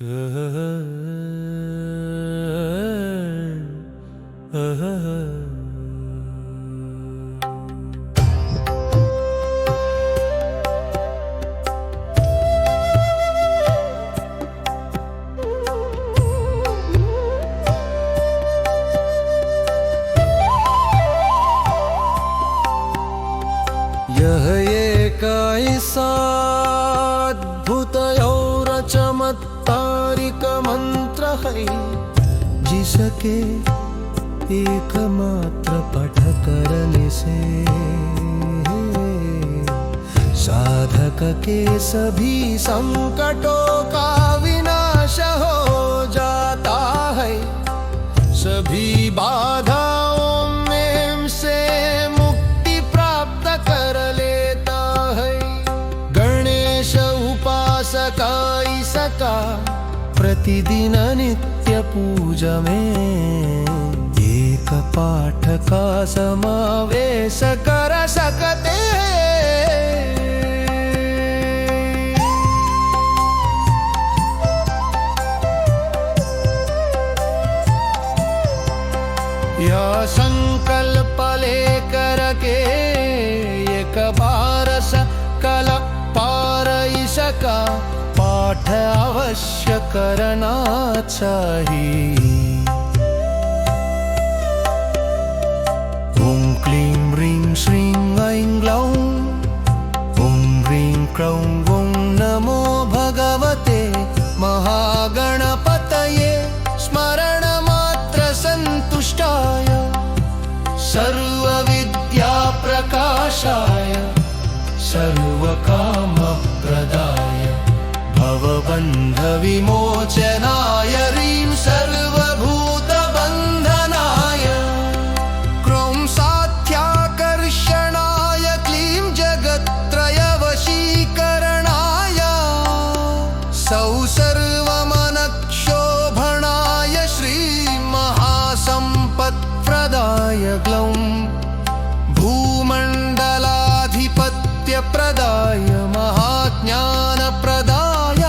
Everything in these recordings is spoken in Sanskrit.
यह एक ऐसा अद्भुत और चमत्कारिक मंत्र है जिसके एकमात्र पाठ करने से साधक के सभी संकटों का विनाश हो जाता है। सभी बाधाओं में से मुक्ति प्राप्त कर लेता है। गणेश उपासक इसका प्रतिदिन नित्य पूजा में एक पाठ का समावेश कर सकते हैं। यह संकल्प लेकर के एक बार सकल पार इसका पाठ अवश्य करना चाहिए। ओम क्लीं ह्रीं श्रीं ऐं ग्लौं ओम ह्रीं क्लौं ओं नमो भगवते महागणपतये स्मरण मात्र संतुष्टाय सर्वविद्या प्रकाशाय सर्वकाम प्रदाय भवबन्ध विमोचनाय ह्रीं सर्वभूत बन्धनाय क्रों साध्याकर्षणाय क्लीं जगत्त्रय वशीकरणाय सौ सर्वमनक्षोभणाय श्री महासम्पत्प्रदाय ग्लौं भूमण्डलाधिपत्यप्रदाय महाज्ञानप्रदाय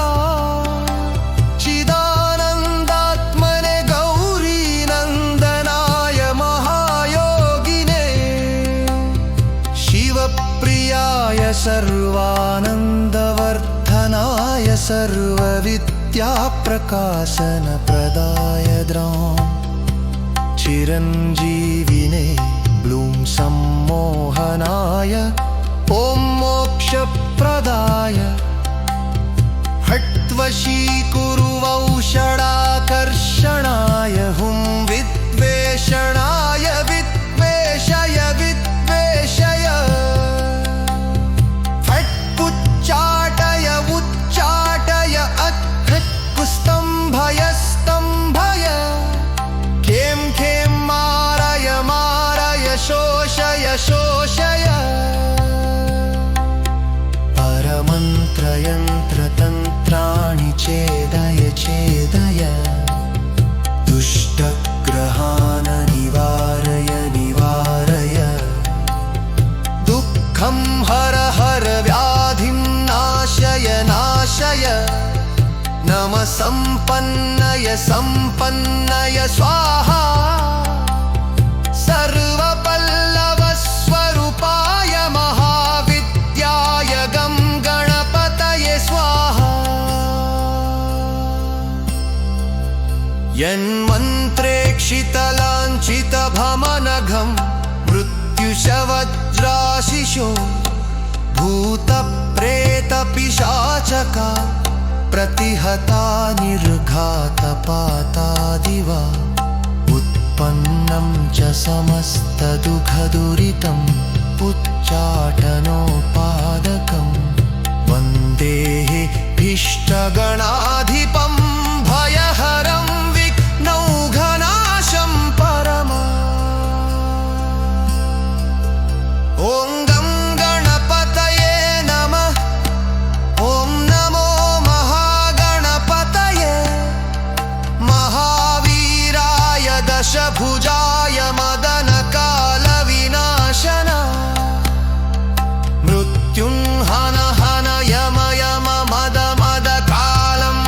चिदानन्दात्मने गौरीनन्दनाय महायोगिने शिवप्रियाय सर्वानन्दवर्धनाय सर्वविद्याप्रकाशनप्रदाय द्रौं चिरञ्जीविने ब्लूं सम्मोहनाय ॐ मोक्षप्रदाय हट्वशीकुरुवौषडाकर्षणाय हुं विद्वेषणाय विद्वेषय विद्वेषय फट्कुच्चाटय उच्चाटय अत्कुस्तम्भय स्तम्भय खें खें मारय मारय शोषय शोषय परमन्त्रयन्त्रतन्त्राणि छेदय छेदय दुष्टग्रहान् निवारय निवारय दुःखं हर हर व्याधिं नाशय नाशय नमः सम्पन्नय सम्पन्नय स्वाहा सर्वपल्लवस्वरूपाय महाविद्याय गं गणपतये स्वाहा। यन्मन्त्रेक्षितलाञ्छितभमनघं मृत्युशवज्राशिशो भूतप्रेतपिशाचका प्रतिहता निर्घातपातादिवा उत्पन्नं च समस्तदुःखदुरितम् उच्चाटनोपादकं वन्देः भीष्टगणाधिपं भयहरं विघ्नौघनाशं परमा। ॐ गं गणपतये नमः। ॐ नमो महागणपतये महावीराय दशभुजाय मदनकालविनाशना मृत्युं हन हन यम यम मद मद कालं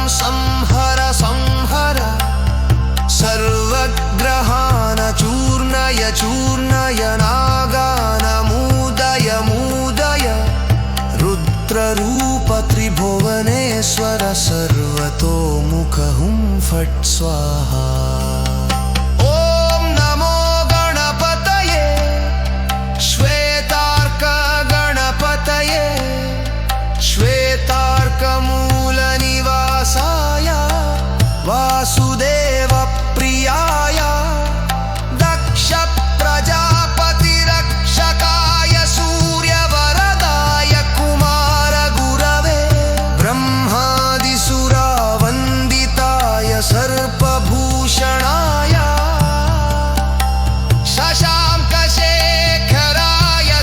ततो मुख हुं फट् स्वाहा। ॐ नमो गणपतये श्वेतार्क गणपतये श्वेतार्कमूलनिवासाय वासुदेव प्रियाय दक्ष प्रजापतिरक्षकाय सूर्यवरदाय कुमार गुरवे ब्रह्मादिसुरावन्दिताय सर्पभूषणाय शशाङ्कशेखराय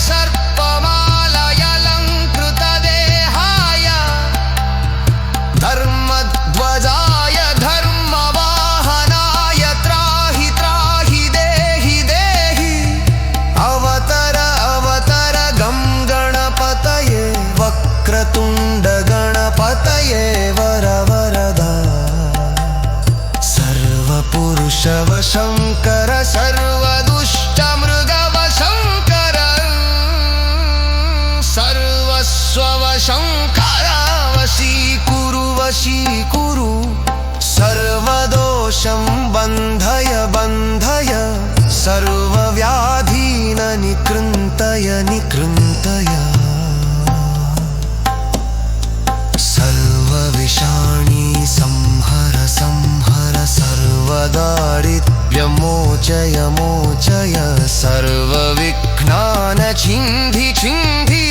सर्पमालयलङ्कृतदेहाय धर्मध्वजाय धर्मवाहनाय त्राहि त्राहि देहि देहि अवतर अवतर गं गणपतये वक्रतुण्ड गणपतये वर वरदा सर्वपुरुषवशङ्कर सर्वदुष्टमृगवशङ्कर सर्वस्ववशङ्कर वशीकुरु वशीकुरु सर्वदोषं बन्धय बन्धय सर्वव्याधीन निकृन्तय निकृन्तय सर्वविषाणि संहर संहर सर्वदारिद्र्यमोचय मोचय सर्वविघ्नान् छिन्धि छिन्धि